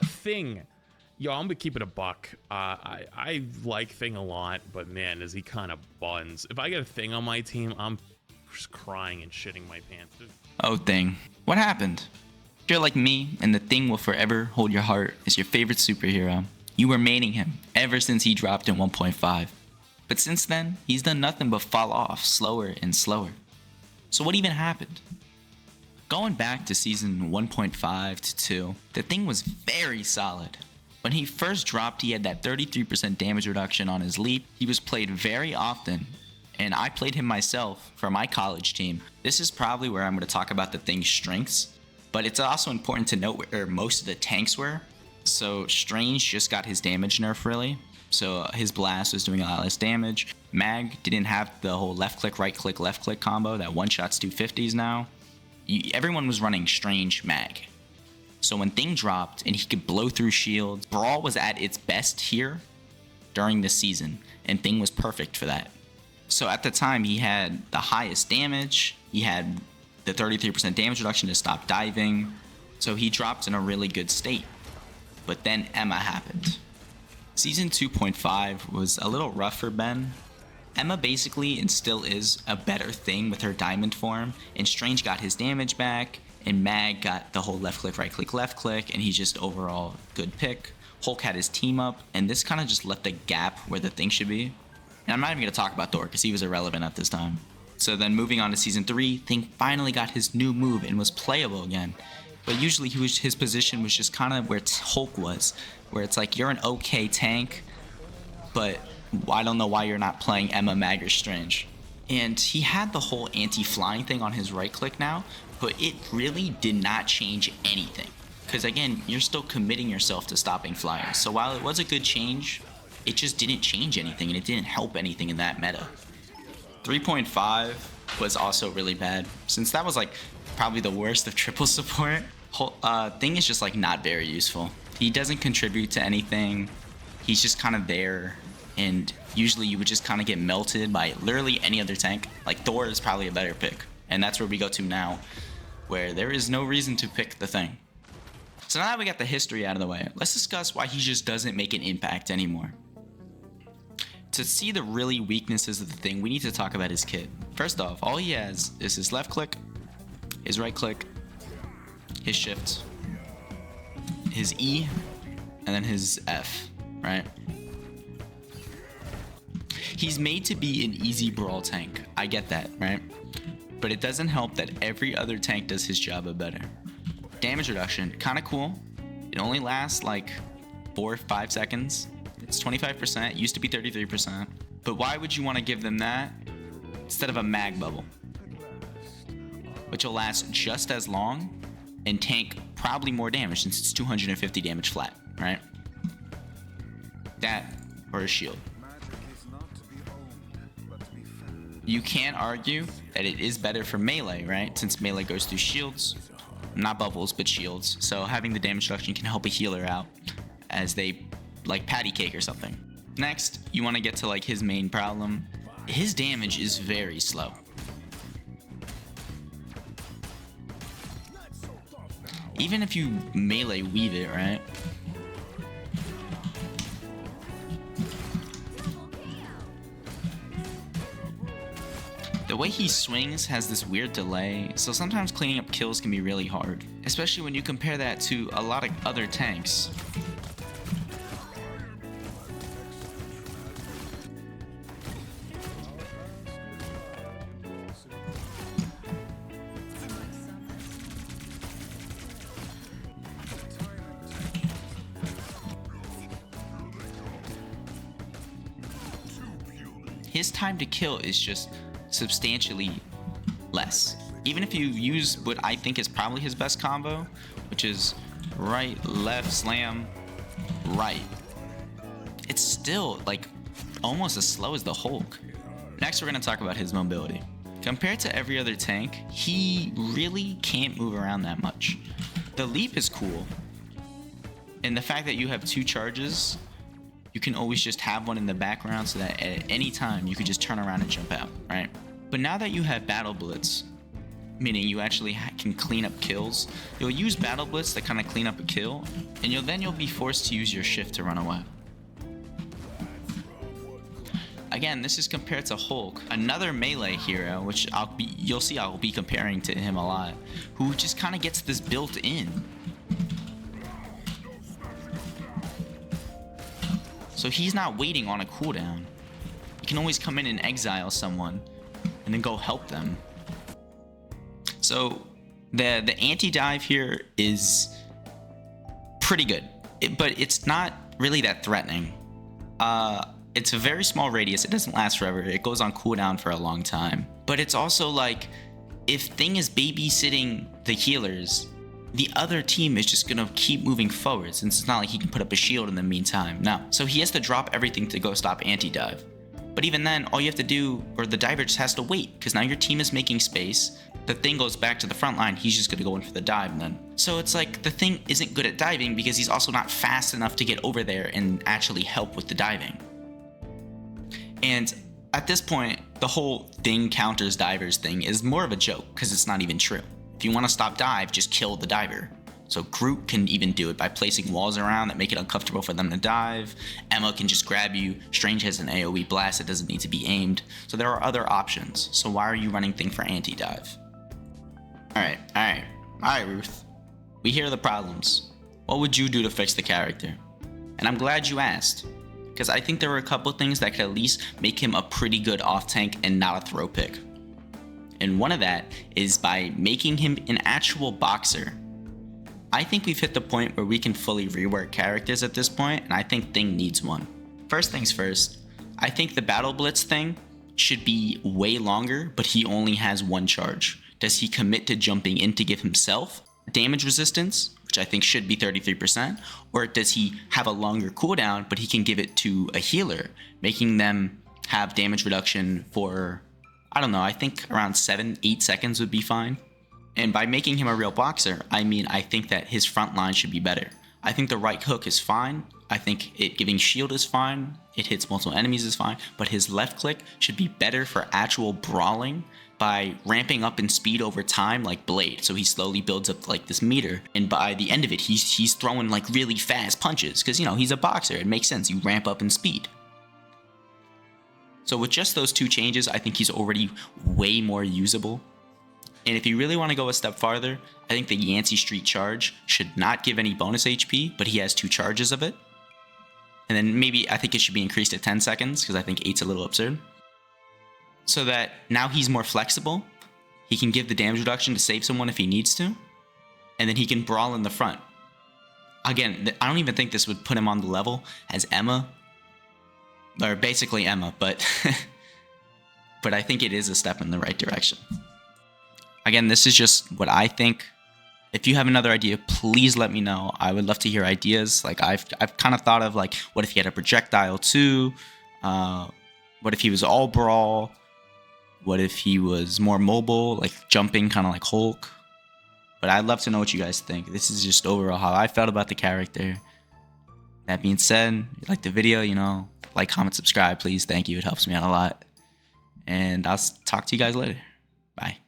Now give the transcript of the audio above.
Thing. Yo, I'm gonna keep it a buck. I like Thing a lot, but man, is he kind of buns. If I get a Thing on my team, I'm just crying and shitting my pants. Oh, Thing. What happened? If you're like me, and the Thing will forever hold your heart as your favorite superhero, you were maining him ever since he dropped in 1.5. But since then, he's done nothing but fall off slower and slower. So what even happened? Going back to season 1.5 to 2, the Thing was very solid. When he first dropped, he had that 33% damage reduction on his leap. He was played very often, and I played him myself for my college team. This is probably where I'm going to talk about the Thing's strengths, but it's also important to note where most of the tanks were. So Strange just got his damage nerf really, so his blast was doing a lot less damage. Mag didn't have the whole left click, right click, left click combo that one-shots 250s now. Everyone was running Strange Mag. So when Thing dropped and he could blow through shields, Brawl was at its best here during the season, and Thing was perfect for that. So at the time, he had the highest damage, he had the 33% damage reduction to stop diving, so he dropped in a really good state. But then Emma happened. Season 2.5 was a little rough for Ben. Emma basically and still is a better Thing with her diamond form, and Strange got his damage back, and Mag got the whole left click, right click, left click, and he's just overall good pick. Hulk had his team up, and this kind of just left a gap where the Thing should be. And I'm not even going to talk about Thor because he was irrelevant at this time. So then moving on to season 3, Thing finally got his new move and was playable again. But usually his position was just kind of where Hulk was, where it's like you're an okay tank, but I don't know why you're not playing Emma, Mag, or Strange. And he had the whole anti-flying thing on his right click now, but it really did not change anything. Because again, you're still committing yourself to stopping flyers. So while it was a good change, it just didn't change anything and it didn't help anything in that meta. 3.5 was also really bad, since that was like probably the worst of triple support. Thing is just like not very useful. He doesn't contribute to anything. He's just kind of there, and usually you would just kind of get melted by literally any other tank. Like Thor is probably a better pick, and that's where we go to now, where there is no reason to pick the Thing. So now that we got the history out of the way, let's discuss why he just doesn't make an impact anymore. To see the really weaknesses of the Thing, we need to talk about his kit. First off, all he has is his left click, his right click, his shift, his E, and then his F, right? He's made to be an easy brawl tank. I get that, right? But it doesn't help that every other tank does his job better. Damage reduction, kind of cool. It only lasts like 4 or 5 seconds. It's 25%, used to be 33%. But why would you want to give them that instead of a mag bubble, which will last just as long and tank probably more damage since it's 250 damage flat, right? That or a shield. You can argue that it is better for melee, right? Since melee goes through shields, not bubbles, but shields. So having the damage reduction can help a healer out as they like patty cake or something. Next, you want to get to like his main problem. His damage is very slow. Even if you melee weave it, right? The way he swings has this weird delay, so sometimes cleaning up kills can be really hard, especially when you compare that to a lot of other tanks. His time to kill is just substantially less. Even if you use what I think is probably his best combo, which is right, left, slam, right, it's still like almost as slow as the Hulk. Next, we're going to talk about his mobility. Compared to every other tank, he really can't move around that much. The leap is cool, and the fact that you have 2 charges, you can always just have one in the background so that at any time you could just turn around and jump out, right? But now that you have Battle Blitz, meaning you actually can clean up kills. You'll use Battle Blitz to kind of clean up a kill, and you'll be forced to use your shift to run away. Again, this is compared to Hulk, another melee hero, which you'll see I'll be comparing to him a lot, who just kind of gets this built in. So he's not waiting on a cooldown. You can always come in and exile someone and then go help them. So the anti-dive here is pretty good, but it's not really that threatening. It's a very small radius. It doesn't last forever. It goes on cooldown for a long time. But it's also like, if Thing is babysitting the healers, the other team is just gonna keep moving forward, since it's not like he can put up a shield in the meantime. No. So he has to drop everything to go stop anti-dive. But even then, all you have to do, or the diver just has to wait, because now your team is making space. The Thing goes back to the front line. He's just gonna go in for the dive then. So it's like the Thing isn't good at diving because he's also not fast enough to get over there and actually help with the diving. And at this point, the whole Thing counters divers thing is more of a joke because it's not even true. If you want to stop dive, just kill the diver. So Groot can even do it by placing walls around that make it uncomfortable for them to dive. Emma can just grab you. Strange has an AoE blast that doesn't need to be aimed. So there are other options. So why are you running Thing for anti-dive? Alright, Ruth. We hear the problems. What would you do to fix the character? And I'm glad you asked, because I think there were a couple things that could at least make him a pretty good off-tank and not a throw pick. And one of that is by making him an actual boxer. I think we've hit the point where we can fully rework characters at this point, and I think Thing needs one. First things first, I think the Battle Blitz thing should be way longer, but he only has one charge. Does he commit to jumping in to give himself damage resistance, which I think should be 33%, or does he have a longer cooldown, but he can give it to a healer, making them have damage reduction for, I don't know, I think around 7-8 seconds would be fine. And by making him a real boxer, I mean I think that his front line should be better. I think the right hook is fine. I think it giving shield is fine. It hits multiple enemies is fine. But his left click should be better for actual brawling by ramping up in speed over time like Blade. So he slowly builds up like this meter. And by the end of it, he's throwing like really fast punches. Because, you know, he's a boxer. It makes sense. You ramp up in speed. So with just those two changes, I think he's already way more usable. And if you really want to go a step farther, I think the Yancey Street charge should not give any bonus HP, but he has 2 charges of it. And then maybe I think it should be increased to 10 seconds, because I think 8's a little absurd. So that now he's more flexible. He can give the damage reduction to save someone if he needs to. And then he can brawl in the front. Again, I don't even think this would put him on the level as Emma. Or basically Emma, but but I think it is a step in the right direction. Again, this is just what I think. If you have another idea, please let me know. I would love to hear ideas. Like I've kind of thought of like, what if he had a projectile too? What if he was all brawl? What if he was more mobile, like jumping, kind of like Hulk? But I'd love to know what you guys think. This is just overall how I felt about the character. That being said, if you like the video, you know, like, comment, subscribe, please. Thank you. It helps me out a lot. And I'll talk to you guys later. Bye.